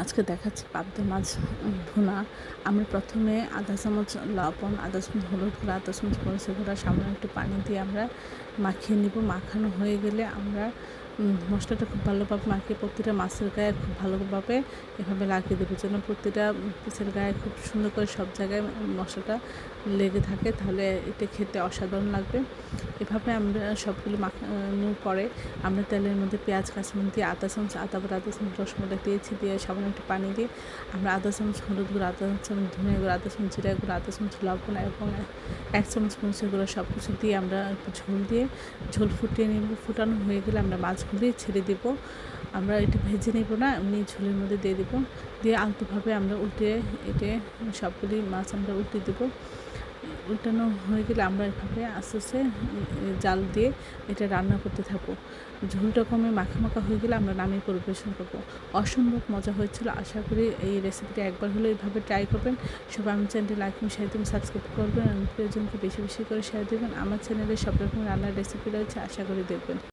আজকে দেখাচ্ছি পাবদা মাছ ভুনা। আমরা প্রথমে আধা চামচ লবণ, আধা চামচ হলুদ গুঁড়া, আধা চামচ মরিচের গুঁড়া, সামান্য একটু পানি দিয়ে আমরা মাখিয়ে নিব। মাখানো হয়ে গেলে আমরা মশলাটা খুব ভালোভাবে মাখিয়ে প্রতিটা মাছের গায়ে খুব ভালোভাবে এভাবে লাগিয়ে দেবো, যেন প্রতিটা পিসের গায়ে খুব সুন্দর করে সব জায়গায় মশলাটা লেগে থাকে, তাহলে এটা খেতে অসাধারণ লাগবে। এভাবে আমরা সবগুলো মাখানোর পরে আমরা তেলের মধ্যে পেঁয়াজ, কাঁচামরিচ দিয়ে আধা চামচ আদা বাটা, আধা চামচ রসুন বাটা দিয়েছি, দিয়ে সামান্য একটু পানি দিয়ে আমরা আধা চামচ হলুদ গুঁড়ো, আধা চামচ ধনিয়া গুঁড়ো, আধা চামচ জিরা গুঁড়ো, আধা চামচ লবণ এবং 1 চামচ মরিচের গুঁড়ো সব কিছু দিয়ে আমরা একটু ঝোল ফুটিয়ে নিব। ফুটানো হয়ে গেলে আমরা মাছগুলি ছেড়ে দেব। আমরা এটা ভেজে নেব না, এমনি ঝোলের মধ্যে দিয়ে দেবো। দিয়ে আলতোভাবে আমরা এটে সবগুলি মাছ আমরা উল্টে দেবো। উল্টানো হয়ে গেলে আমরা এভাবে আস্তে আস্তে জাল দিয়ে এটা রান্না করতে থাকবো। ঝোলটা কমে মাখা মাখা হয়ে গেলে আমরা নামিয়ে পরিবেশন করবো। অসম্ভব মজা হয়েছিল। আশা করি এই রেসিপিটা একবার হলেও এইভাবে ট্রাই করবেন। সবাই আমার চ্যানেলটি লাইক এবং শেয়ার দেবেন, সাবস্ক্রাইব করবেন এবং প্রিয়জনকে বেশি বেশি করে শেয়ার দেবেন। আমার চ্যানেলে সব রকম রান্নার রেসিপি রয়েছে, আশা করি দেখবেন।